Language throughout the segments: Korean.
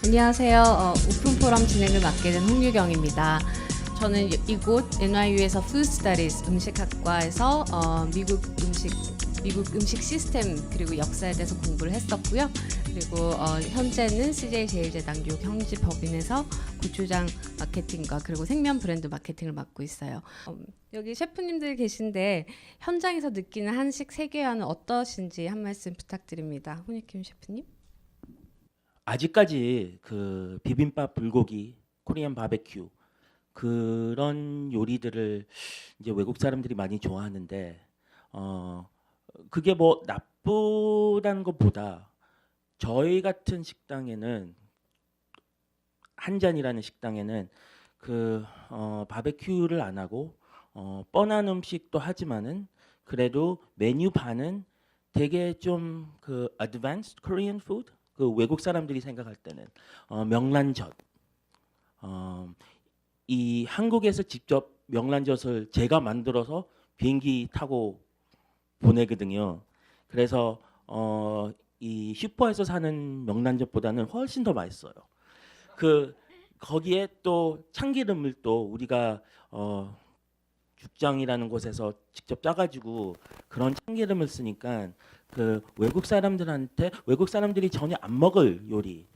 안녕하세요. 오픈 포럼 진행을 맡게 된 홍유경입니다. 저는 이곳 NYU에서 Food Studies 음식학과에서 미국 음식 시스템 그리고 역사에 대해서 공부를 했었고요. 그리고 현재는 CJ 제일제당 뉴욕 형지법인에서 고추장 마케팅과 그리고 생면 브랜드 마케팅을 맡고 있어요. 여기 셰프님들 계신데 현장에서 느끼는 한식 세계화는 어떠신지 한 말씀 부탁드립니다. 홍익김 셰프님. 아직까지 그 비빔밥, 불고기, 코리안 바베큐 그런 요리들을 이제 외국 사람들이 많이 좋아하는데 그게 뭐 나쁘다는 것보다 저희 같은 식당에는 한잔이라는 식당에는 바베큐를 안 하고 뻔한 음식도 하지만은 그래도 메뉴 반은 되게 좀 그 advanced Korean food 그 외국 사람들이 생각할 때는 명란젓 이 한국에서 직접 명란젓을 제가 만들어서 비행기 타고 보내거든요. 그래서 이 슈퍼에서 사는 명란젓보다는 훨씬 더 맛있어요. 거기에 또 참기름을 또 우리가 죽장이라는 곳에서 직접 짜가지고 그런 참기름을 쓰니까 그 외국 사람들이 전혀 안 먹을 요리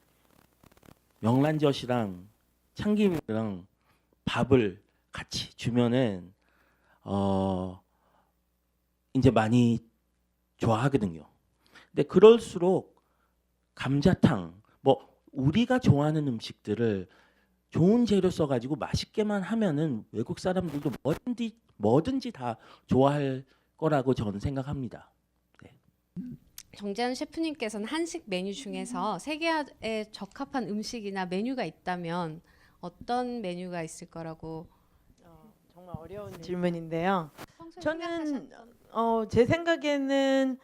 명란젓이랑 참기름이랑 밥을 같이 주면은 이제 많이 좋아하거든요. 근데 그럴수록 감자탕 뭐 우리가 좋아하는 음식들을 좋은 재료 써가지고 맛있게만 하면은 외국 사람들도 뭐든지 다 좋아할 거라고 저는 생각합니다. 네. 정재현 셰프님께서는 한식 메뉴 중에서 세계화에 적합한 음식이나 메뉴가 있다면 어떤 메뉴가 있을 거라고 정말 어려운 질문인데요. 평소에 저는 생각하셨던 제 생각에는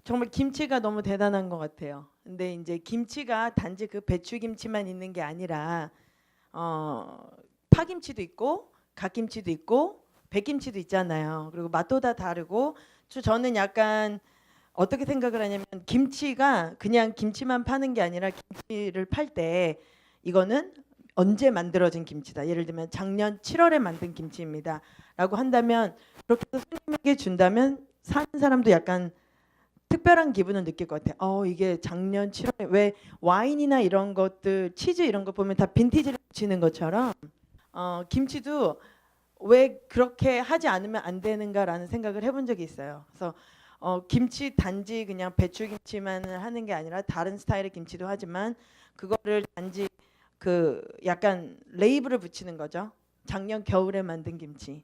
정말 김치가 너무 대단한 것 같아요. 근데 이제 김치가 단지 그 배추김치만 있는 게 아니라 파김치도 있고 갓김치도 있고 백김치도 있잖아요. 그리고 맛도 다 다르고 저는 약간 어떻게 생각을 하냐면 김치가 그냥 김치만 파는 게 아니라 김치를 팔 때 이거는 언제 만들어진 김치다. 예를 들면 작년 7월에 만든 김치입니다. 라고 한다면 그렇게 해서 손님에게 준다면 사는 사람도 약간 특별한 기분을 느낄 것 같아요. 이게 작년 7월에 왜 와인이나 이런 것들 치즈 이런 거 보면 다 빈티지를 붙이는 것처럼 김치도 왜 그렇게 하지 않으면 안 되는가라는 생각을 해본 적이 있어요. 그래서 김치 단지 그냥 배추김치만 하는 게 아니라 다른 스타일의 김치도 하지만 그거를 단지 그 약간 레이블을 붙이는 거죠. 작년 겨울에 만든 김치,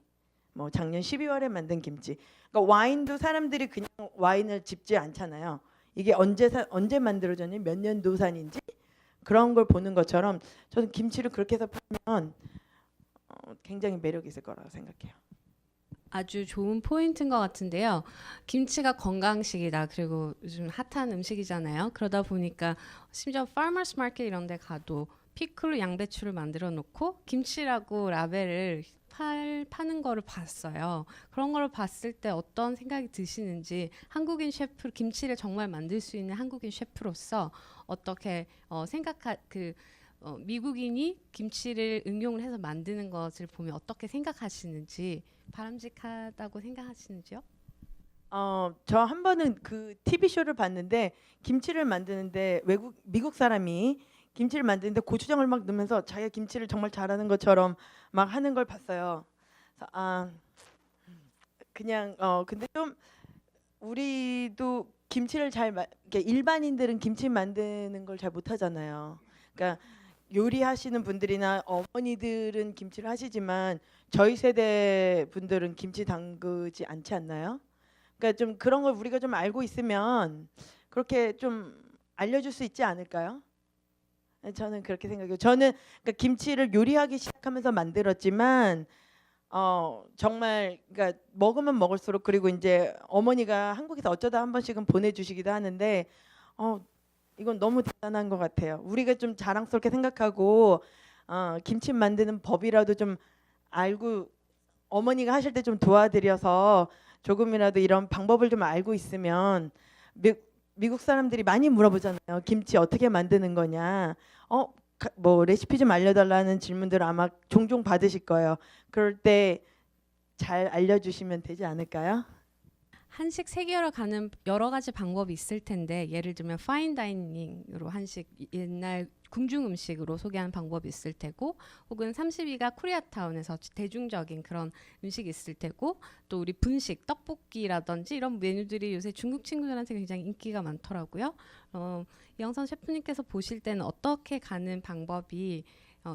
뭐 작년 12월에 만든 김치. 그러니까 와인도 사람들이 그냥 와인을 집지 않잖아요. 이게 언제 만들어졌는지 몇 년도산인지 그런 걸 보는 것처럼 저는 김치를 그렇게 해서 팔면 굉장히 매력 있을 거라고 생각해요. 아주 좋은 포인트인 것 같은데요. 김치가 건강식이다. 그리고 요즘 핫한 음식이잖아요. 그러다 보니까 심지어 farmers market 이런 데 가도 피클로 양배추를 만들어 놓고 김치라고 라벨을 파는 거를 봤어요. 그런 거를 봤을 때 어떤 생각이 드시는지 한국인 셰프 김치를 정말 만들 수 있는 한국인 셰프로서 어떻게 미국인이 김치를 응용을 해서 만드는 것을 보면 어떻게 생각하시는지 바람직하다고 생각하시는지요? 저 한 번은 그 TV 쇼를 봤는데 김치를 만드는데 미국 사람이 김치를 만드는데 고추장을 막 넣으면서 자기가 김치를 정말 잘하는 것처럼 막 하는 걸 봤어요. 그래서 그냥 근데 좀 우리도 김치를 이렇게 일반인들은 김치 만드는 걸 잘 못하잖아요. 그러니까 요리하시는 분들이나 어머니들은 김치를 하시지만 저희 세대 분들은 김치 담그지 않지 않나요? 그러니까 좀 그런 걸 우리가 좀 알고 있으면 그렇게 좀 알려줄 수 있지 않을까요? 저는 그렇게 생각해요. 저는 그러니까 김치를 요리하기 시작하면서 만들었지만 정말 그러니까 먹으면 먹을수록 그리고 이제 어머니가 한국에서 어쩌다 한 번씩은 보내주시기도 하는데 이건 너무 대단한 것 같아요. 우리가 좀 자랑스럽게 생각하고 김치 만드는 법이라도 좀 알고 어머니가 하실 때 좀 도와드려서 조금이라도 이런 방법을 좀 알고 있으면 미국 사람들이 많이 물어보잖아요. 김치 어떻게 만드는 거냐. 뭐 레시피 좀 알려달라는 질문들을 아마 종종 받으실 거예요. 그럴 때 잘 알려주시면 되지 않을까요? 한식 세계로 가는 여러 가지 방법이 있을 텐데 예를 들면 파인 다이닝으로 한식 옛날 궁중 음식으로 소개하는 방법이 있을 테고 혹은 32가 코리아타운에서 대중적인 그런 음식이 있을 테고 또 우리 분식 떡볶이라든지 이런 메뉴들이 요새 중국 친구들한테 굉장히 인기가 많더라고요. 이영선 셰프님께서 보실 때는 어떻게 가는 방법이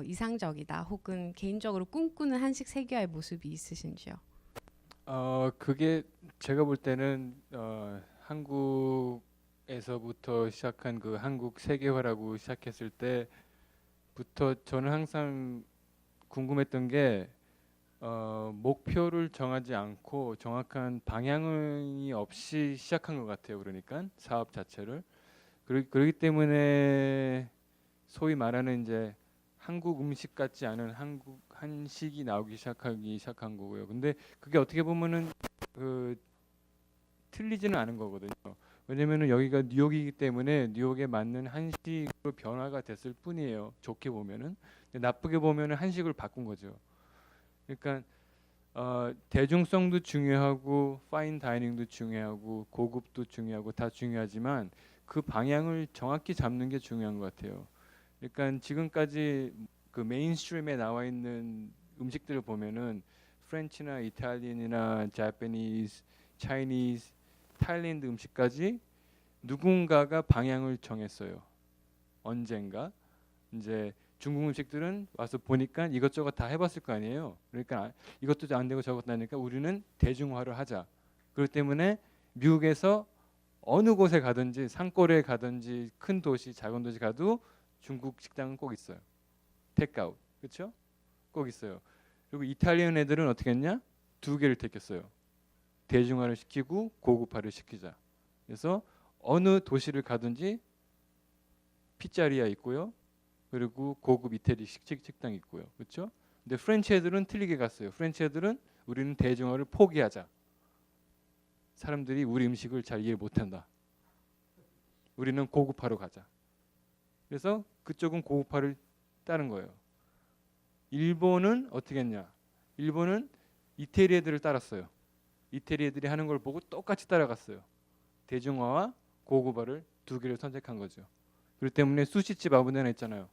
이상적이다 혹은 개인적으로 꿈꾸는 한식 세계화의 모습이 있으신지요? 그게 제가 볼 때는 한국에서부터 시작한 그 한국 세계화라고 시작했을 때부터 저는 항상 궁금했던 게 목표를 정하지 않고 정확한 방향이 없이 시작한 것 같아요. 그러니까 사업 자체를 그러기 때문에 소위 말하는 이제 한국 음식 같지 않은 한국 한식이 나오기 시작한 거고요. 근데 그게 어떻게 보면은 그 틀리지는 않은 거거든요. 왜냐면은 여기가 뉴욕이기 때문에 뉴욕에 맞는 한식으로 변화가 됐을 뿐이에요. 좋게 보면은. 근데 나쁘게 보면은 한식을 바꾼 거죠. 그러니까 대중성도 중요하고 파인 다이닝도 중요하고 고급도 중요하고 다 중요하지만 그 방향을 정확히 잡는 게 중요한 것 같아요. 그러니까 지금까지 그 메인스트림에 나와 있는 음식들을 보면은 프렌치나 이탈리안이나 자파니즈, 차이니즈, 타일랜드 음식까지 누군가가 방향을 정했어요. 언젠가 이제 중국 음식들은 와서 보니까 이것저것 다 해봤을 거 아니에요. 그러니까 이것도 안 되고 저것도 안 되니까 우리는 대중화를 하자. 그렇기 때문에 미국에서 어느 곳에 가든지 산골에 가든지 큰 도시, 작은 도시 가도 중국 식당은 꼭 있어요. 테이크아웃, 그렇죠? 꼭 있어요. 그리고 이탈리안 애들은 어떻게 했냐? 두 개를 택했어요. 대중화를 시키고 고급화를 시키자. 그래서 어느 도시를 가든지 피자리아 있고요. 그리고 고급 이태리 식당 있고요. 그렇죠? 근데 프렌치 애들은 틀리게 갔어요. 프렌치 애들은 우리는 대중화를 포기하자. 사람들이 우리 음식을 잘 이해 못한다. 우리는 고급화로 가자. 그래서 그쪽은 고급화를 따른 거예요. 일본은 어떻게 했냐? 일본은 이태리 애들을 따랐어요. 이태리 애들이 하는 걸 보고 똑같이 따라갔어요. 대중화와 고급화를 두 개를 선택한 거죠. 그렇기 때문에 수시집 아무 데나 있잖아요.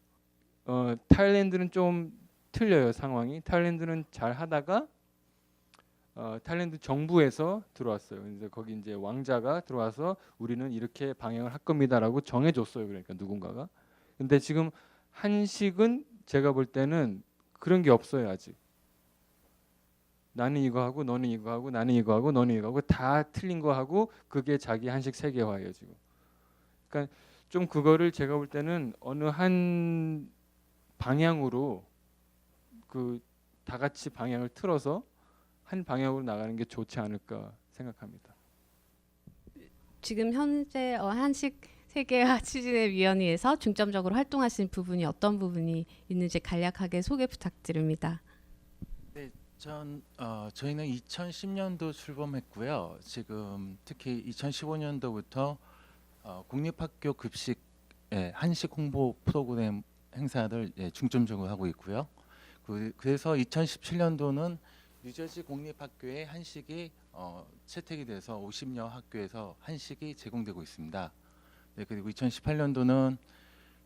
타일랜드는 좀 틀려요, 상황이. 타일랜드는 잘 하다가 타일랜드 정부에서 들어왔어요. 그래서 거기 이제 왕자가 들어와서 우리는 이렇게 방향을 할 겁니다라고 정해줬어요. 그러니까 누군가가. 근데 지금 한식은 제가 볼 때는 그런 게 없어요, 아직. 나는 이거 하고 너는 이거 하고 나는 이거 하고 너는 이거 하고 다 틀린 거 하고 그게 자기 한식 세계화예요, 지금. 그러니까 좀 그거를 제가 볼 때는 어느 한 방향으로 그 다 같이 방향을 틀어서 한 방향으로 나가는 게 좋지 않을까 생각합니다. 지금 현재 한식 세계화 추진의 위원회에서 중점적으로 활동하신 부분이 어떤 부분이 있는지 간략하게 소개 부탁드립니다. 네, 저희는 2010년도 출범했고요. 지금 특히 2015년도부터 공립학교 급식 한식 홍보 프로그램 행사를 중점적으로 하고 있고요. 그래서 2017년도는 뉴저지 공립학교에 한식이 채택이 돼서 50여 학교에서 한식이 제공되고 있습니다. 네, 그리고 2018년도는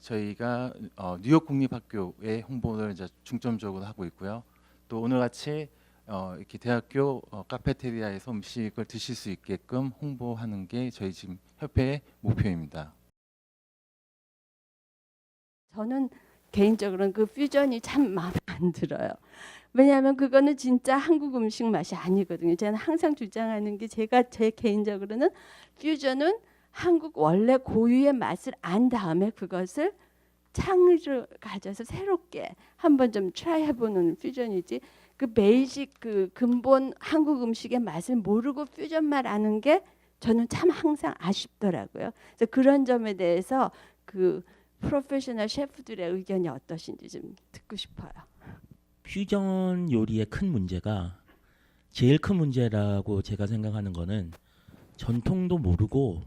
저희가 뉴욕 공립학교의 홍보를 이제 중점적으로 하고 있고요. 또 오늘같이 이렇게 대학교 카페테리아에서 음식을 드실 수 있게끔 홍보하는 게 저희 지금 협회의 목표입니다. 저는 개인적으로는 그 퓨전이 참 마음에 안 들어요. 왜냐하면 그거는 진짜 한국 음식 맛이 아니거든요. 저는 항상 주장하는 게 제 개인적으로는 퓨전은 한국 원래 고유의 맛을 안 다음에 그것을 창의를 가져서 새롭게 한번 좀 트라이 해보는 퓨전이지 그 베이직 그 근본 한국 음식의 맛을 모르고 퓨전 맛 아는 게 저는 참 항상 아쉽더라고요. 그래서 그런 점에 대해서 그 프로페셔널 셰프들의 의견이 어떠신지 좀 듣고 싶어요. 퓨전 요리의 큰 문제가 제일 큰 문제라고 제가 생각하는 거는 전통도 모르고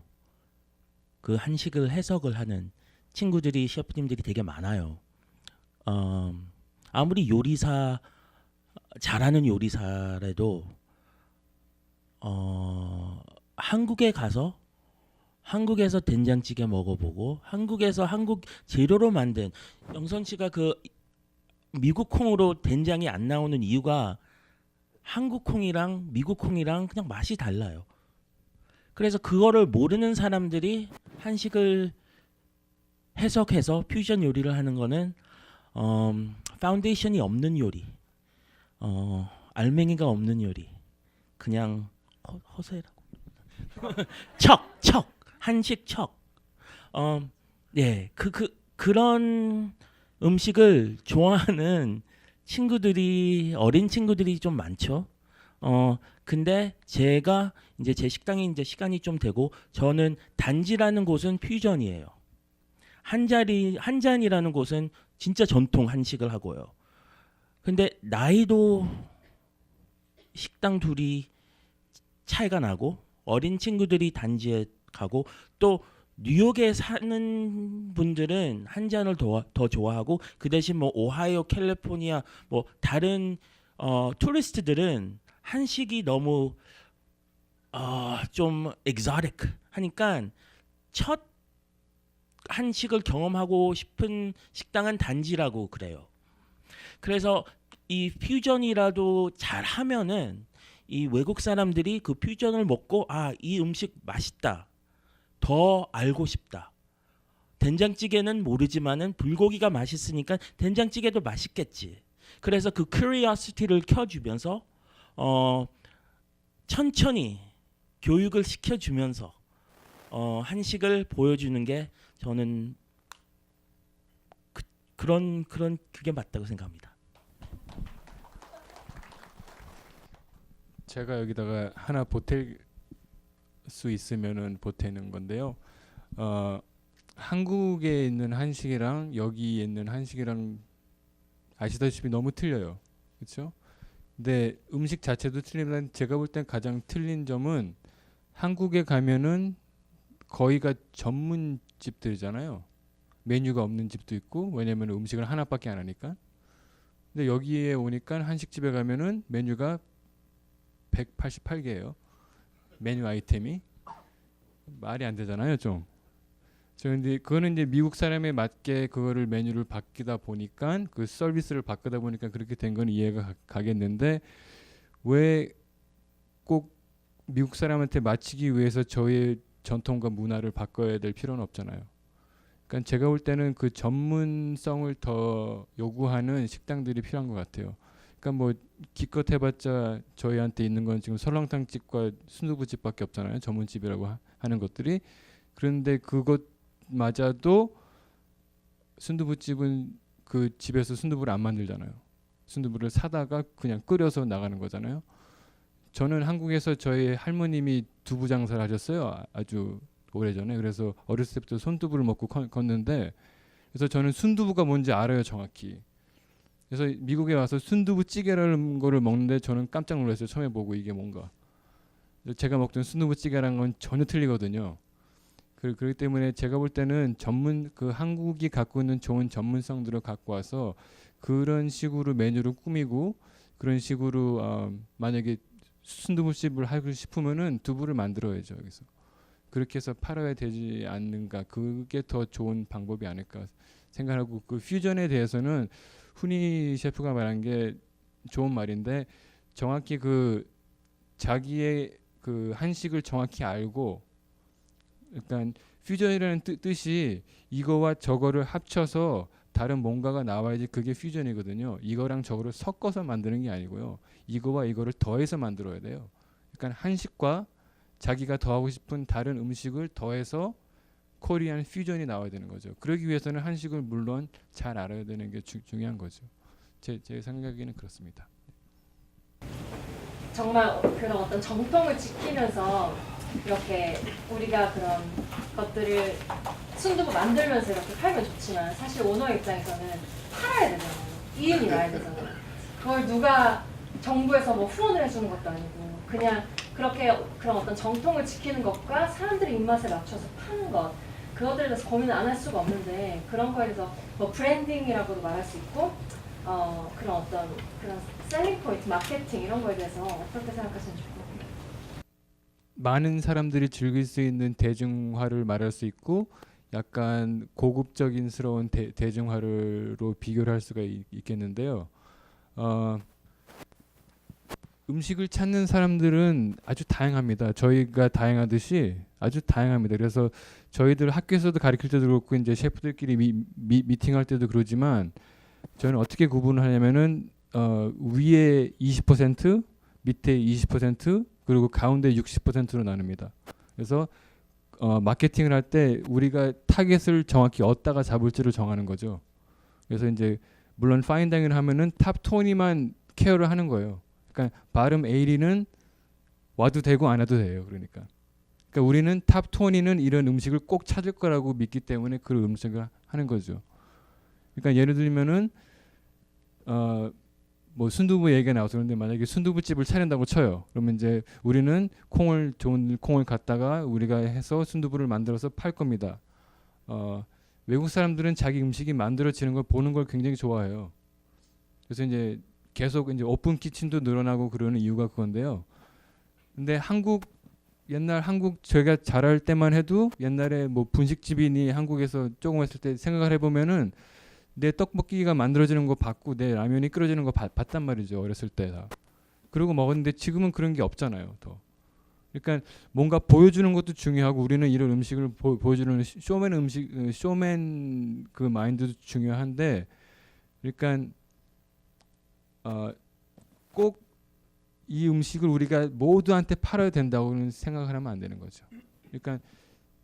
그 한식을 해석을 하는 친구들이 셰프님들이 되게 많아요. 아무리 요리사 잘하는 요리사라도 한국에 가서 한국에서 된장찌개 먹어보고 한국에서 한국 재료로 만든 영선 씨가 그 미국 콩으로 된장이 안 나오는 이유가 한국 콩이랑 미국 콩이랑 그냥 맛이 달라요. 그래서 그거를 모르는 사람들이 한식을 해석해서 퓨전 요리를 하는 거는 파운데이션이 없는 요리, 알맹이가 없는 요리, 그냥 허세라고 척 한식 척. 예, 그런 음식을 좋아하는 친구들이 어린 친구들이 좀 많죠. 근데 제가 이제 제 식당이 이제 시간이 좀 되고 저는 단지라는 곳은 퓨전이에요. 한잔이라는 곳은 진짜 전통 한식을 하고요. 근데 나이도 식당 둘이 차이가 나고 어린 친구들이 단지에 가고 또 뉴욕에 사는 분들은 한 잔을 더 좋아하고 그 대신 뭐 오하이오, 캘리포니아 뭐 다른 투리스트들은 한식이 너무 좀 exotic 하니까 첫 한식을 경험하고 싶은 식당은 단지라고 그래요. 그래서 이 퓨전이라도 잘 하면은 이 외국 사람들이 그 퓨전을 먹고 이 음식 맛있다. 더 알고 싶다. 된장찌개는 모르지만은 불고기가 맛있으니까 된장찌개도 맛있겠지. 그래서 그 curiosity를 켜주면서 천천히 교육을 시켜주면서 한식을 보여주는 게 저는 그게 맞다고 생각합니다. 제가 여기다가 하나 보탤 수 있으면은 보태는 건데요. 한국에 있는 한식이랑 여기에 있는 한식이랑 아시다시피 너무 틀려요. 그렇죠? 근데 음식 자체도 틀리면 제가 볼 땐 가장 틀린 점은 한국에 가면은 거의가 전문집들이잖아요. 메뉴가 없는 집도 있고 왜냐면 음식을 하나밖에 안 하니까. 근데 여기에 오니까 한식집에 가면은 메뉴가 188개예요. 메뉴 아이템이 말이 안 되잖아요, 좀. 근데 그거는 이제 미국 사람에 맞게 그거를 메뉴를 바뀌다 보니까 그 서비스를 바꾸다 보니까 그렇게 된 건 이해가 가겠는데 왜 꼭 미국 사람한테 맞추기 위해서 저의 전통과 문화를 바꿔야 될 필요는 없잖아요. 그러니까 제가 볼 때는 그 전문성을 더 요구하는 식당들이 필요한 것 같아요. 그러니까 뭐 기껏 해봤자 저희한테 있는 건 지금 설렁탕집과 순두부집밖에 없잖아요. 전문집이라고 하는 것들이. 그런데 그것마저도 순두부집은 그 집에서 순두부를 안 만들잖아요. 순두부를 사다가 그냥 끓여서 나가는 거잖아요. 저는 한국에서 저희 할머님이 두부 장사를 하셨어요. 아주 오래전에. 그래서 어렸을 때부터 손두부를 먹고 컸는데 그래서 저는 순두부가 뭔지 알아요, 정확히. 그래서 미국에 와서 순두부찌개라는 거를 먹는데 저는 깜짝 놀랐어요. 처음에 보고 이게 뭔가. 제가 먹던 순두부찌개라는 건 전혀 틀리거든요. 그렇기 때문에 제가 볼 때는 그 한국이 갖고 있는 좋은 전문성들을 갖고 와서 그런 식으로 메뉴를 꾸미고 그런 식으로 만약에 순두부집을 하고 싶으면은 두부를 만들어야죠. 여기서. 그렇게 해서 팔아야 되지 않는가. 그게 더 좋은 방법이 아닐까 생각하고 그 퓨전에 대해서는 훈이 셰프가 말한 게 좋은 말인데 정확히 그 자기의 그 한식을 정확히 알고 그러니까 퓨전이라는 뜻이 이거와 저거를 합쳐서 다른 뭔가가 나와야지 그게 퓨전이거든요. 이거랑 저거를 섞어서 만드는 게 아니고요. 이거와 이거를 더해서 만들어야 돼요. 그러니까 한식과 자기가 더하고 싶은 다른 음식을 더해서 코리안 퓨전이 나와야 되는 거죠. 그러기 위해서는 한식을 물론 잘 알아야 되는 게 중요한 거죠. 제 생각에는 그렇습니다. 정말 그런 어떤 정통을 지키면서 이렇게 우리가 그런 것들을 순두부 만들면서 이렇게 팔면 좋지만 사실 오너 입장에서는 팔아야 되잖아요. 이윤이 나야 되잖아요. 그걸 누가 정부에서 뭐 후원을 해주는 것도 아니고 그냥 그렇게 그런 어떤 정통을 지키는 것과 사람들의 입맛에 맞춰서 파는 것 그것들에 대해서 고민을 안 할 수가 없는데 그런 거에 대해서 뭐 브랜딩이라고도 말할 수 있고 그런 어떤 그런 셀링 포인트, 마케팅 이런 거에 대해서 어떻게 생각하시는지 궁금해요. 많은 사람들이 즐길 수 있는 대중화를 말할 수 있고 약간 고급적인스러운 대중화로 비교를 할 수가 있겠는데요. 음식을 찾는 사람들은 아주 다양합니다. 저희가 다양하듯이 아주 다양합니다. 그래서 저희들 학교에서도 가르칠 때도 그렇고 이제 셰프들끼리 미팅할 때도 그러지만 저는 어떻게 구분을 하냐면은 위에 20%, 밑에 20% 그리고 가운데 60%로 나눕니다. 그래서 마케팅을 할 때 우리가 타겟을 정확히 어디다가 잡을지를 정하는 거죠. 그래서 이제 물론 파인다이닝을 하면은 탑 20만 케어를 하는 거예요. 그러니까 발음 A1는 와도 되고 안 와도 돼요. 그러니까 우리는 탑 20는 이런 음식을 꼭 찾을 거라고 믿기 때문에 그 음식을 하는 거죠. 그러니까 예를 들면은 뭐 순두부 얘기가 나와서 그런데 만약에 순두부집을 차린다고 쳐요. 그러면 이제 우리는 좋은 콩을 갖다가 우리가 해서 순두부를 만들어서 팔 겁니다. 외국 사람들은 자기 음식이 만들어지는 걸 보는 걸 굉장히 좋아해요. 그래서 이제 계속 이제 오픈 키친도 늘어나고 그러는 이유가 그건데요. 근데 옛날 한국 제가 자랄 때만 해도 옛날에 뭐 분식집이니 한국에서 조금 했을 때 생각을 해보면은 내 떡볶이가 만들어지는 거 봤고 내 라면이 끓여지는 거 봤단 말이죠. 어렸을 때 다. 그러고 먹었는데 지금은 그런 게 없잖아요. 더. 그러니까 뭔가 보여주는 것도 중요하고 우리는 이런 음식을 보여주는 쇼맨 그 마인드도 중요한데 그러니까 꼭 이 음식을 우리가 모두한테 팔아야 된다고는 생각을 하면 안 되는 거죠. 그러니까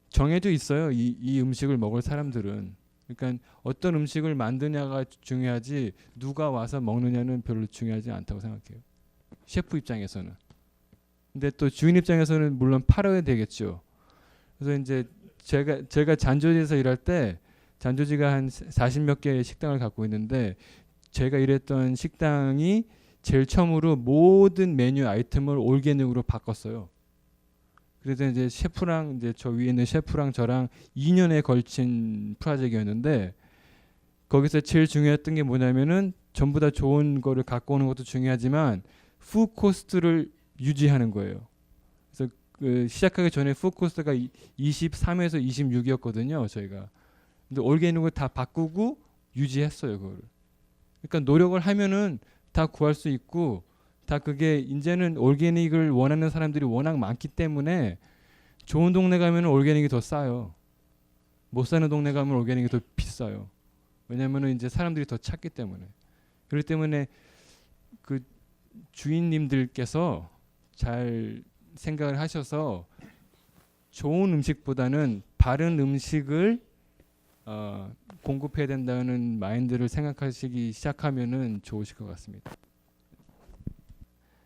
정해져 있어요. 이 음식을 먹을 사람들은. 그러니까 어떤 음식을 만드냐가 중요하지 누가 와서 먹느냐는 별로 중요하지 않다고 생각해요. 셰프 입장에서는. 근데 또 주인 입장에서는 물론 팔아야 되겠죠. 그래서 이제 제가 잔조지에서 일할 때 잔조지가 한 40몇 개의 식당을 갖고 있는데 제가 일했던 식당이 제일 처음으로 모든 메뉴 아이템을 올게닉으로 바꿨어요. 그래서 이제 셰프랑 이제 저 위에 있는 셰프랑 저랑 2년에 걸친 프로젝트였는데 거기서 제일 중요했던 게 뭐냐면은 전부 다 좋은 거를 갖고 오는 것도 중요하지만 푸드 코스트를 유지하는 거예요. 그래서 그 시작하기 전에 푸드 코스트가 23에서 26이었거든요, 저희가. 근데 올게닉을 다 바꾸고 유지했어요, 그거를. 그러니까 노력을 하면은 다 구할 수 있고 다 그게 이제는 올게닉을 원하는 사람들이 워낙 많기 때문에 좋은 동네 가면 올게닉이 더 싸요. 못 사는 동네 가면 올게닉이 더 비싸요. 왜냐면은 이제 사람들이 더 찾기 때문에. 그렇기 때문에 그 주인님들께서 잘 생각을 하셔서 좋은 음식보다는 바른 음식을 공급해야 된다는 마인드를 생각하시기 시작하면은 좋으실 것 같습니다.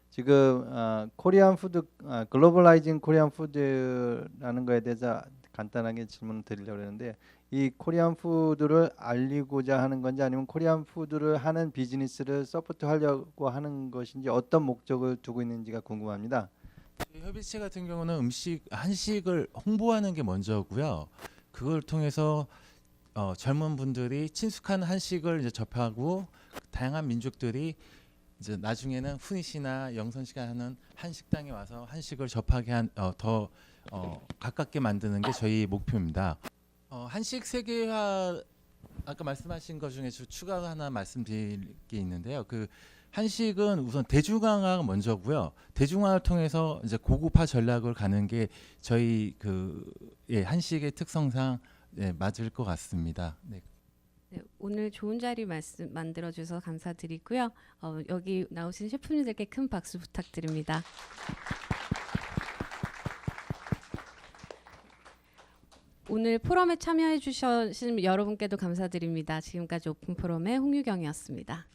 지금 코리안 푸드 글로벌라이징 코리안 푸드라는 거에 대해서 간단하게 질문을 드리려고 했는데 이 코리안 푸드를 알리고자 하는 건지 아니면 코리안 푸드를 하는 비즈니스를 서포트하려고 하는 것인지 어떤 목적을 두고 있는지가 궁금합니다. 저희 협의체 같은 경우는 한식을 홍보하는 게 먼저고요. 그걸 통해서 젊은 분들이 친숙한 한식을 이제 접하고 다양한 민족들이 이제 나중에는 훈이 씨나 영선 씨가 하는 한식당에 와서 한식을 접하게 더 가깝게 만드는 게 저희 목표입니다. 한식 세계화 아까 말씀하신 것 중에서 추가 하나 말씀드릴 게 있는데요. 그 한식은 우선 대중화가 먼저고요. 대중화를 통해서 이제 고급화 전략을 가는 게 저희 한식의 특성상 맞을 것 같습니다. 네. 네, 오늘 좋은 자리 만들어 주셔서 감사드리고요. 여기 나오신 셰프님들께 큰 박수 부탁드립니다. 오늘 포럼에 참여해 주신 여러분께도 감사드립니다. 지금까지 오픈 포럼의 홍유경이었습니다.